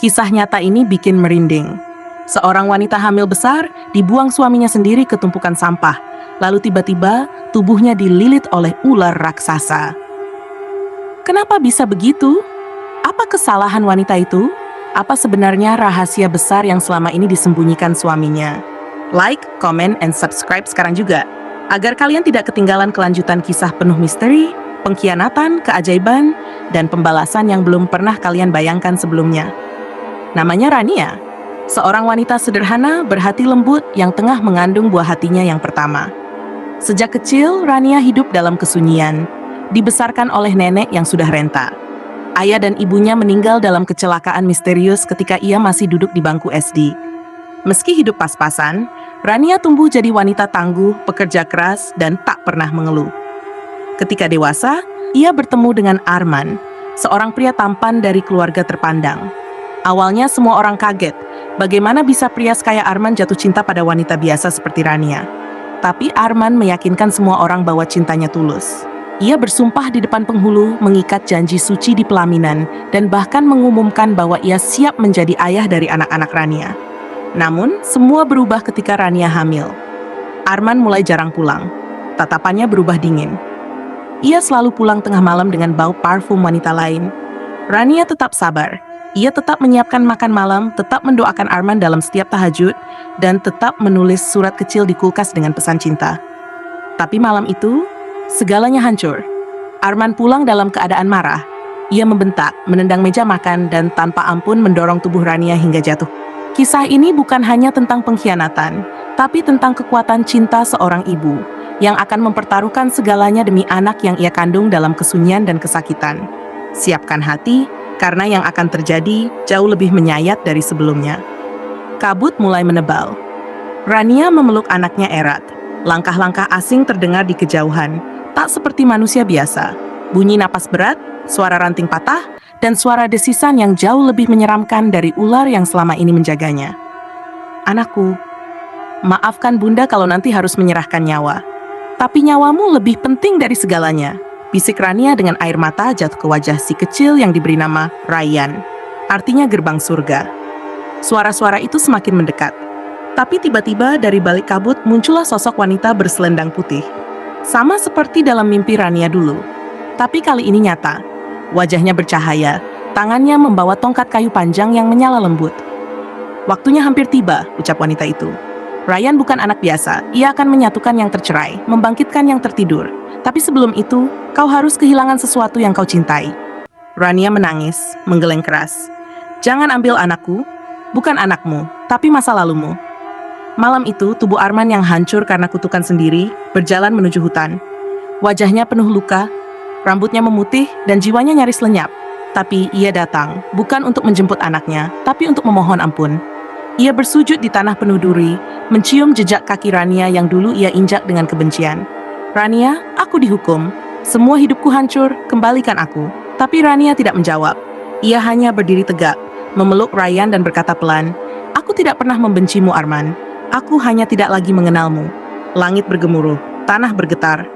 Kisah nyata ini bikin merinding. Seorang wanita hamil besar dibuang suaminya sendiri ke tumpukan sampah, lalu tiba-tiba tubuhnya dililit oleh ular raksasa. Kenapa bisa begitu? Apa kesalahan wanita itu? Apa sebenarnya rahasia besar yang selama ini disembunyikan suaminya? Like, comment, and subscribe sekarang juga, agar kalian tidak ketinggalan kelanjutan kisah penuh misteri, pengkhianatan, keajaiban, dan pembalasan yang belum pernah kalian bayangkan sebelumnya. Namanya Rania, seorang wanita sederhana berhati lembut yang tengah mengandung buah hatinya yang pertama. Sejak kecil, Rania hidup dalam kesunyian, dibesarkan oleh nenek yang sudah renta. Ayah dan ibunya meninggal dalam kecelakaan misterius ketika ia masih duduk di bangku SD. Meski hidup pas-pasan, Rania tumbuh jadi wanita tangguh, pekerja keras, dan tak pernah mengeluh. Ketika dewasa, ia bertemu dengan Arman, seorang pria tampan dari keluarga terpandang. Awalnya semua orang kaget, bagaimana bisa pria sekaya Arman jatuh cinta pada wanita biasa seperti Rania. Tapi Arman meyakinkan semua orang bahwa cintanya tulus. Ia bersumpah di depan penghulu, mengikat janji suci di pelaminan, dan bahkan mengumumkan bahwa ia siap menjadi ayah dari anak-anak Rania. Namun, semua berubah ketika Rania hamil. Arman mulai jarang pulang. Tatapannya berubah dingin. Ia selalu pulang tengah malam dengan bau parfum wanita lain. Rania tetap sabar. Ia tetap menyiapkan makan malam, tetap mendoakan Arman dalam setiap tahajud, dan tetap menulis surat kecil di kulkas dengan pesan cinta. Tapi malam itu, segalanya hancur. Arman pulang dalam keadaan marah. Ia membentak, menendang meja makan, dan tanpa ampun mendorong tubuh Rania hingga jatuh. Kisah ini bukan hanya tentang pengkhianatan, tapi tentang kekuatan cinta seorang ibu yang akan mempertaruhkan segalanya demi anak yang ia kandung dalam kesunyian dan kesakitan. Siapkan hati, karena yang akan terjadi jauh lebih menyayat dari sebelumnya. Kabut mulai menebal. Rania memeluk anaknya erat. Langkah-langkah asing terdengar di kejauhan, tak seperti manusia biasa. Bunyi napas berat, suara ranting patah, dan suara desisan yang jauh lebih menyeramkan dari ular yang selama ini menjaganya. Anakku, maafkan bunda kalau nanti harus menyerahkan nyawa. Tapi nyawamu lebih penting dari segalanya. Bisik Rania dengan air mata jatuh ke wajah si kecil yang diberi nama Ryan, artinya gerbang surga. Suara-suara itu semakin mendekat. Tapi tiba-tiba dari balik kabut muncullah sosok wanita berselendang putih. Sama seperti dalam mimpi Rania dulu. Tapi kali ini nyata. Wajahnya bercahaya, tangannya membawa tongkat kayu panjang yang menyala lembut. Waktunya hampir tiba, ucap wanita itu. Ryan bukan anak biasa, ia akan menyatukan yang tercerai, membangkitkan yang tertidur. Tapi sebelum itu, kau harus kehilangan sesuatu yang kau cintai. Rania menangis, menggeleng keras. Jangan ambil anakku, bukan anakmu, tapi masa lalumu. Malam itu, tubuh Arman yang hancur karena kutukan sendiri, berjalan menuju hutan. Wajahnya penuh luka, rambutnya memutih, dan jiwanya nyaris lenyap. Tapi ia datang, bukan untuk menjemput anaknya, tapi untuk memohon ampun. Ia bersujud di tanah penuh duri, mencium jejak kaki Rania yang dulu ia injak dengan kebencian. Rania, aku dihukum. Semua hidupku hancur, kembalikan aku. Tapi Rania tidak menjawab. Ia hanya berdiri tegak, memeluk Ryan dan berkata pelan, aku tidak pernah membencimu, Arman. Aku hanya tidak lagi mengenalmu. Langit bergemuruh, tanah bergetar.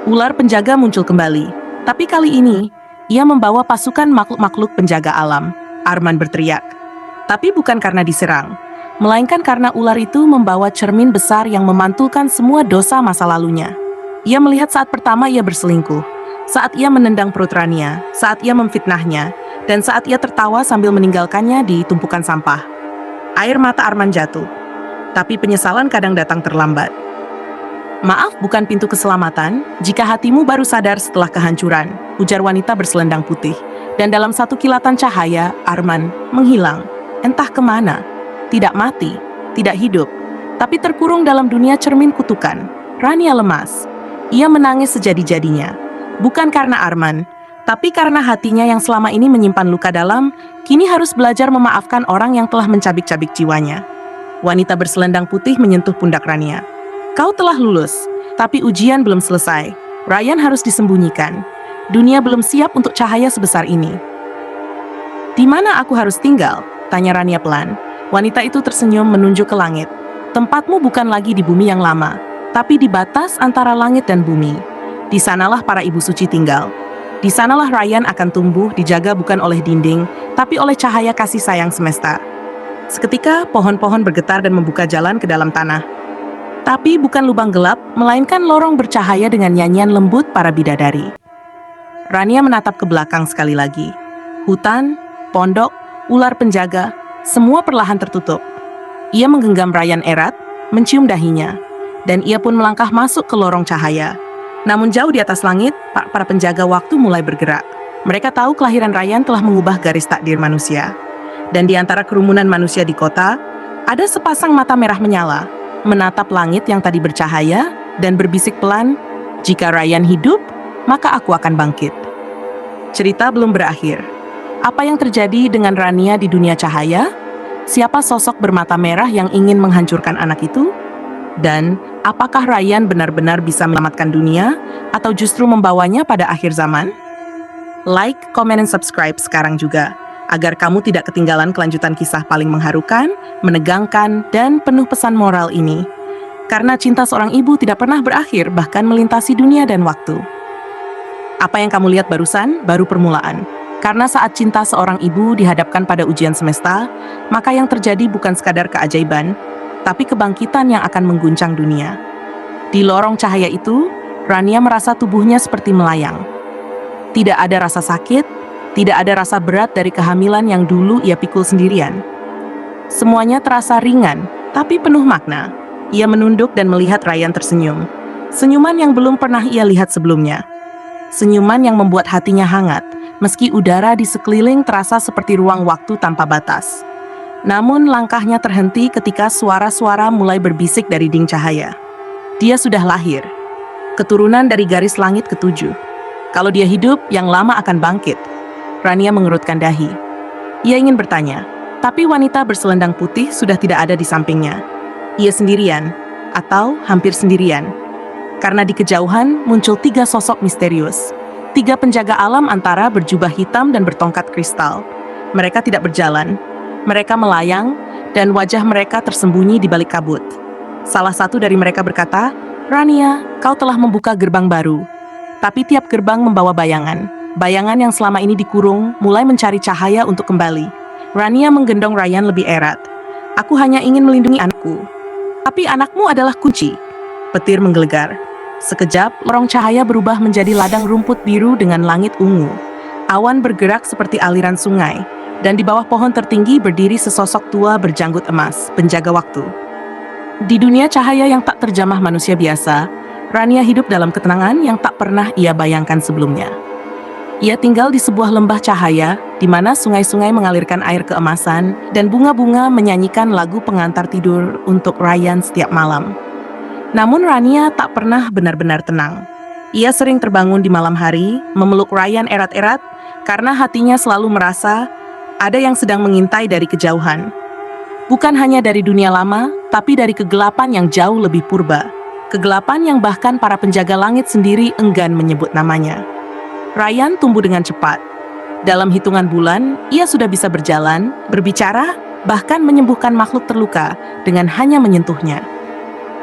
Ular penjaga muncul kembali. Tapi kali ini, ia membawa pasukan makhluk-makhluk penjaga alam. Arman berteriak. Tapi bukan karena diserang, melainkan karena ular itu membawa cermin besar yang memantulkan semua dosa masa lalunya. Ia melihat saat pertama ia berselingkuh, saat ia menendang perut Rania, saat ia memfitnahnya, dan saat ia tertawa sambil meninggalkannya di tumpukan sampah. Air mata Arman jatuh, tapi penyesalan kadang datang terlambat. Maaf bukan pintu keselamatan, jika hatimu baru sadar setelah kehancuran, ujar wanita berselendang putih. Dan dalam satu kilatan cahaya, Arman menghilang. Entah kemana, tidak mati, tidak hidup, tapi terkurung dalam dunia cermin kutukan. Rania lemas. Ia menangis sejadi-jadinya. Bukan karena Arman, tapi karena hatinya yang selama ini menyimpan luka dalam, kini harus belajar memaafkan orang yang telah mencabik-cabik jiwanya. Wanita berselendang putih menyentuh pundak Rania. Kau telah lulus, tapi ujian belum selesai. Ryan harus disembunyikan. Dunia belum siap untuk cahaya sebesar ini. Di mana aku harus tinggal? Tanya Rania pelan. Wanita itu tersenyum menunjuk ke langit. Tempatmu bukan lagi di bumi yang lama, tapi di batas antara langit dan bumi. Di sanalah para ibu suci tinggal. Di sanalah Ryan akan tumbuh, dijaga bukan oleh dinding, tapi oleh cahaya kasih sayang semesta. Seketika, pohon-pohon bergetar dan membuka jalan ke dalam tanah. Tapi bukan lubang gelap, melainkan lorong bercahaya dengan nyanyian lembut para bidadari. Rania menatap ke belakang sekali lagi. Hutan, pondok, ular penjaga, semua perlahan tertutup. Ia menggenggam Ryan erat, mencium dahinya, dan ia pun melangkah masuk ke lorong cahaya. Namun jauh di atas langit, para penjaga waktu mulai bergerak. Mereka tahu kelahiran Ryan telah mengubah garis takdir manusia. Dan di antara kerumunan manusia di kota, ada sepasang mata merah menyala, menatap langit yang tadi bercahaya, dan berbisik pelan, "Jika Ryan hidup, maka aku akan bangkit." Cerita belum berakhir. Apa yang terjadi dengan Rania di dunia cahaya? Siapa sosok bermata merah yang ingin menghancurkan anak itu? Dan apakah Ryan benar-benar bisa menyelamatkan dunia, atau justru membawanya pada akhir zaman? Like, comment, dan subscribe sekarang juga, agar kamu tidak ketinggalan kelanjutan kisah paling mengharukan, menegangkan, dan penuh pesan moral ini. Karena cinta seorang ibu tidak pernah berakhir, bahkan melintasi dunia dan waktu. Apa yang kamu lihat barusan, baru permulaan. Karena saat cinta seorang ibu dihadapkan pada ujian semesta, maka yang terjadi bukan sekadar keajaiban, tapi kebangkitan yang akan mengguncang dunia. Di lorong cahaya itu, Rania merasa tubuhnya seperti melayang. Tidak ada rasa sakit, tidak ada rasa berat dari kehamilan yang dulu ia pikul sendirian. Semuanya terasa ringan, tapi penuh makna. Ia menunduk dan melihat Ryan tersenyum. Senyuman yang belum pernah ia lihat sebelumnya. Senyuman yang membuat hatinya hangat, meski udara di sekeliling terasa seperti ruang waktu tanpa batas. Namun langkahnya terhenti ketika suara-suara mulai berbisik dari dinding cahaya. Dia sudah lahir, keturunan dari garis langit ketujuh. Kalau dia hidup, yang lama akan bangkit. Rania mengerutkan dahi. Ia ingin bertanya, tapi wanita berselendang putih sudah tidak ada di sampingnya. Ia sendirian, atau hampir sendirian. Karena di kejauhan muncul 3 sosok misterius. 3 penjaga alam antara berjubah hitam dan bertongkat kristal. Mereka tidak berjalan. Mereka melayang, dan wajah mereka tersembunyi di balik kabut. Salah satu dari mereka berkata, "Rania, kau telah membuka gerbang baru." Tapi tiap gerbang membawa bayangan. Bayangan yang selama ini dikurung mulai mencari cahaya untuk kembali. Rania menggendong Ryan lebih erat. "Aku hanya ingin melindungi anakku." "Tapi anakmu adalah kunci." Petir menggelegar. Sekejap, lorong cahaya berubah menjadi ladang rumput biru dengan langit ungu. Awan bergerak seperti aliran sungai, dan di bawah pohon tertinggi berdiri sesosok tua berjanggut emas, penjaga waktu. Di dunia cahaya yang tak terjamah manusia biasa, Rania hidup dalam ketenangan yang tak pernah ia bayangkan sebelumnya. Ia tinggal di sebuah lembah cahaya, di mana sungai-sungai mengalirkan air keemasan, dan bunga-bunga menyanyikan lagu pengantar tidur untuk Ryan setiap malam. Namun Rania tak pernah benar-benar tenang. Ia sering terbangun di malam hari, memeluk Ryan erat-erat, karena hatinya selalu merasa ada yang sedang mengintai dari kejauhan. Bukan hanya dari dunia lama, tapi dari kegelapan yang jauh lebih purba. Kegelapan yang bahkan para penjaga langit sendiri enggan menyebut namanya. Ryan tumbuh dengan cepat. Dalam hitungan bulan, ia sudah bisa berjalan, berbicara, bahkan menyembuhkan makhluk terluka dengan hanya menyentuhnya.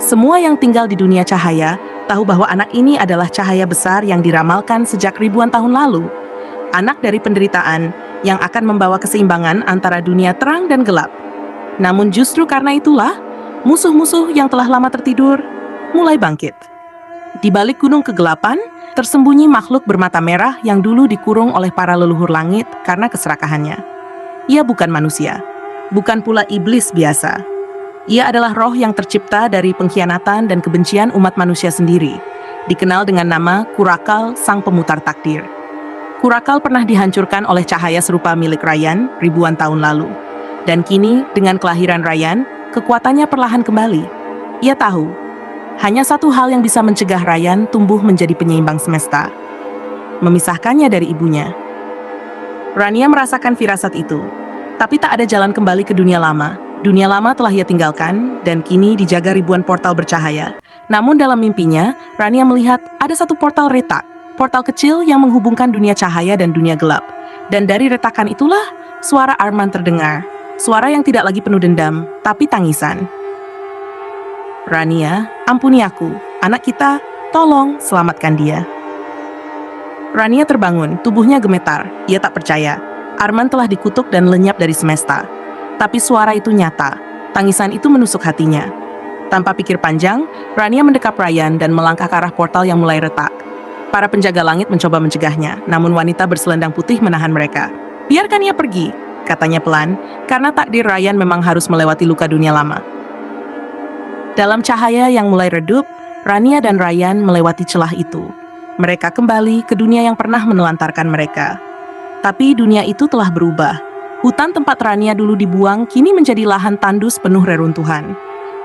Semua yang tinggal di dunia cahaya tahu bahwa anak ini adalah cahaya besar yang diramalkan sejak ribuan tahun lalu. Anak dari penderitaan yang akan membawa keseimbangan antara dunia terang dan gelap. Namun justru karena itulah, musuh-musuh yang telah lama tertidur mulai bangkit. Di balik gunung kegelapan, tersembunyi makhluk bermata merah yang dulu dikurung oleh para leluhur langit karena keserakahannya. Ia bukan manusia, bukan pula iblis biasa. Ia adalah roh yang tercipta dari pengkhianatan dan kebencian umat manusia sendiri, dikenal dengan nama Kurakal, sang pemutar takdir. Kurakal pernah dihancurkan oleh cahaya serupa milik Ryan ribuan tahun lalu. Dan kini, dengan kelahiran Ryan, kekuatannya perlahan kembali. Ia tahu, hanya satu hal yang bisa mencegah Ryan tumbuh menjadi penyeimbang semesta. Memisahkannya dari ibunya. Rania merasakan firasat itu, tapi tak ada jalan kembali ke dunia lama. Dunia lama telah ia tinggalkan, dan kini dijaga ribuan portal bercahaya. Namun dalam mimpinya, Rania melihat ada satu portal retak. Portal kecil yang menghubungkan dunia cahaya dan dunia gelap. Dan dari retakan itulah, suara Arman terdengar. Suara yang tidak lagi penuh dendam, tapi tangisan. "Rania, ampuni aku. Anak kita, tolong selamatkan dia." Rania terbangun, tubuhnya gemetar. Ia tak percaya. Arman telah dikutuk dan lenyap dari semesta. Tapi suara itu nyata, tangisan itu menusuk hatinya. Tanpa pikir panjang, Rania mendekap Ryan dan melangkah ke arah portal yang mulai retak. Para penjaga langit mencoba mencegahnya, namun wanita berselendang putih menahan mereka. "Biarkan ia pergi," katanya pelan, karena takdir Ryan memang harus melewati luka dunia lama. Dalam cahaya yang mulai redup, Rania dan Ryan melewati celah itu. Mereka kembali ke dunia yang pernah menelantarkan mereka. Tapi dunia itu telah berubah. Hutan tempat Rania dulu dibuang kini menjadi lahan tandus penuh reruntuhan.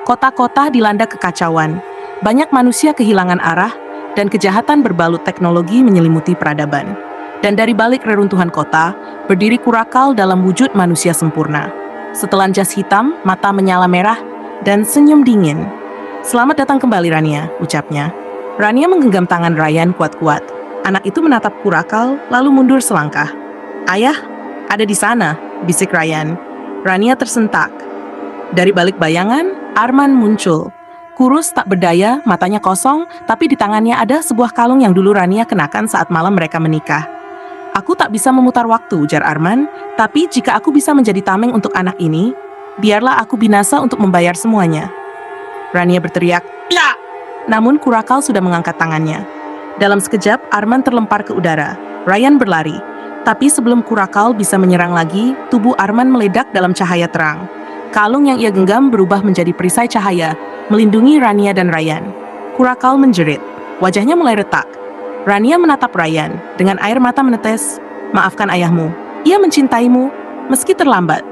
Kota-kota dilanda kekacauan, banyak manusia kehilangan arah, dan kejahatan berbalut teknologi menyelimuti peradaban. Dan dari balik reruntuhan kota, berdiri Kurakal dalam wujud manusia sempurna. Setelan jas hitam, mata menyala merah, dan senyum dingin. "Selamat datang kembali, Rania," ucapnya. Rania menggenggam tangan Ryan kuat-kuat. Anak itu menatap Kurakal, lalu mundur selangkah. "Ayah, ada di sana," bisik Ryan. Rania tersentak. Dari balik bayangan, Arman muncul. Kurus tak berdaya, matanya kosong, tapi di tangannya ada sebuah kalung yang dulu Rania kenakan saat malam mereka menikah. "Aku tak bisa memutar waktu," ujar Arman, "tapi jika aku bisa menjadi tameng untuk anak ini, biarlah aku binasa untuk membayar semuanya." Rania berteriak, "Ya!" Namun Kurakal sudah mengangkat tangannya. Dalam sekejap, Arman terlempar ke udara. Ryan berlari. Tapi sebelum Kurakal bisa menyerang lagi, tubuh Arman meledak dalam cahaya terang. Kalung yang ia genggam berubah menjadi perisai cahaya, melindungi Rania dan Ryan. Kurakal menjerit. Wajahnya mulai retak. Rania menatap Ryan, dengan air mata menetes. "Maafkan ayahmu. Ia mencintaimu, meski terlambat."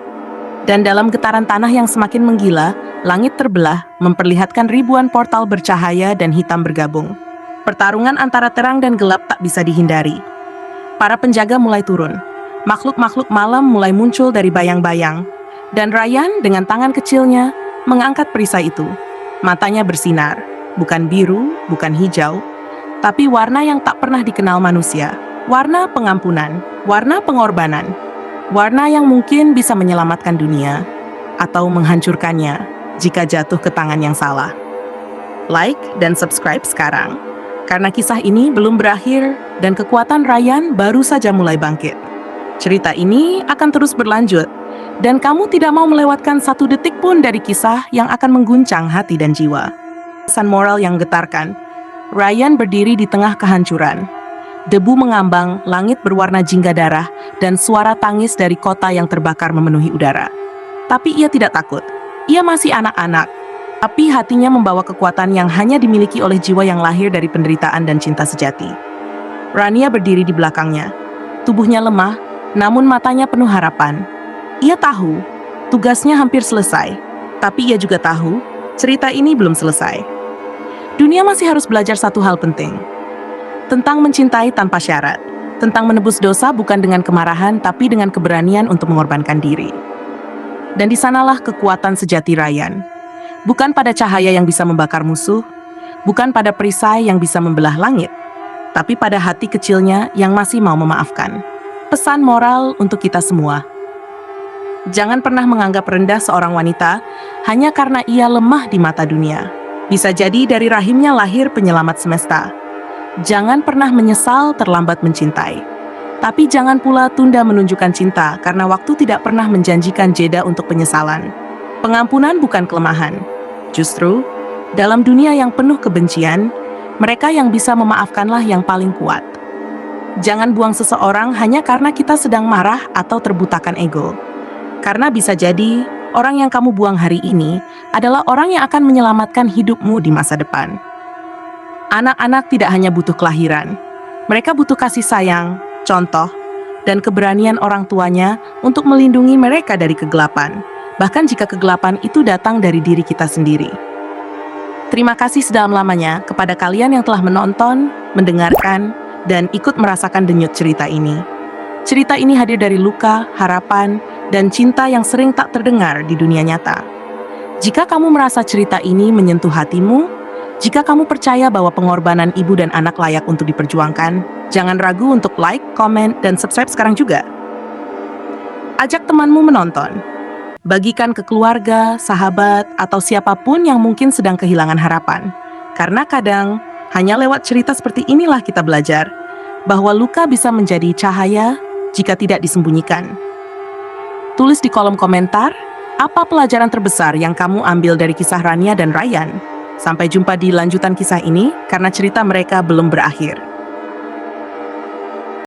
Dan dalam getaran tanah yang semakin menggila, langit terbelah, memperlihatkan ribuan portal bercahaya dan hitam bergabung. Pertarungan antara terang dan gelap tak bisa dihindari. Para penjaga mulai turun. Makhluk-makhluk malam mulai muncul dari bayang-bayang. Dan Ryan dengan tangan kecilnya mengangkat perisai itu. Matanya bersinar, bukan biru, bukan hijau, tapi warna yang tak pernah dikenal manusia. Warna pengampunan, warna pengorbanan. Warna yang mungkin bisa menyelamatkan dunia atau menghancurkannya jika jatuh ke tangan yang salah. Like dan subscribe sekarang, karena kisah ini belum berakhir dan kekuatan Ryan baru saja mulai bangkit. Cerita ini akan terus berlanjut, dan kamu tidak mau melewatkan satu detik pun dari kisah yang akan mengguncang hati dan jiwa. Pesan moral yang getarkan. Ryan berdiri di tengah kehancuran. Debu mengambang, langit berwarna jingga darah, dan suara tangis dari kota yang terbakar memenuhi udara. Tapi ia tidak takut. Ia masih anak-anak, tapi hatinya membawa kekuatan yang hanya dimiliki oleh jiwa yang lahir dari penderitaan dan cinta sejati. Rania berdiri di belakangnya. Tubuhnya lemah, namun matanya penuh harapan. Ia tahu, tugasnya hampir selesai. Tapi ia juga tahu, cerita ini belum selesai. Dunia masih harus belajar satu hal penting. Tentang mencintai tanpa syarat. Tentang menebus dosa bukan dengan kemarahan, tapi dengan keberanian untuk mengorbankan diri. Dan di sanalah kekuatan sejati Ryan. Bukan pada cahaya yang bisa membakar musuh, bukan pada perisai yang bisa membelah langit, tapi pada hati kecilnya yang masih mau memaafkan. Pesan moral untuk kita semua. Jangan pernah menganggap rendah seorang wanita hanya karena ia lemah di mata dunia. Bisa jadi dari rahimnya lahir penyelamat semesta. Jangan pernah menyesal terlambat mencintai. Tapi jangan pula tunda menunjukkan cinta karena waktu tidak pernah menjanjikan jeda untuk penyesalan. Pengampunan bukan kelemahan. Justru, dalam dunia yang penuh kebencian, mereka yang bisa memaafkanlah yang paling kuat. Jangan buang seseorang hanya karena kita sedang marah atau terbutakan ego. Karena bisa jadi, orang yang kamu buang hari ini adalah orang yang akan menyelamatkan hidupmu di masa depan. Anak-anak tidak hanya butuh kelahiran. Mereka butuh kasih sayang, contoh, dan keberanian orang tuanya untuk melindungi mereka dari kegelapan. Bahkan jika kegelapan itu datang dari diri kita sendiri. Terima kasih sedalam-lamanya kepada kalian yang telah menonton, mendengarkan, dan ikut merasakan denyut cerita ini. Cerita ini hadir dari luka, harapan, dan cinta yang sering tak terdengar di dunia nyata. Jika kamu merasa cerita ini menyentuh hatimu, jika kamu percaya bahwa pengorbanan ibu dan anak layak untuk diperjuangkan, jangan ragu untuk like, komen, dan subscribe sekarang juga. Ajak temanmu menonton. Bagikan ke keluarga, sahabat, atau siapapun yang mungkin sedang kehilangan harapan. Karena kadang, hanya lewat cerita seperti inilah kita belajar bahwa luka bisa menjadi cahaya jika tidak disembunyikan. Tulis di kolom komentar, apa pelajaran terbesar yang kamu ambil dari kisah Rania dan Ryan? Sampai jumpa di lanjutan kisah ini, karena cerita mereka belum berakhir.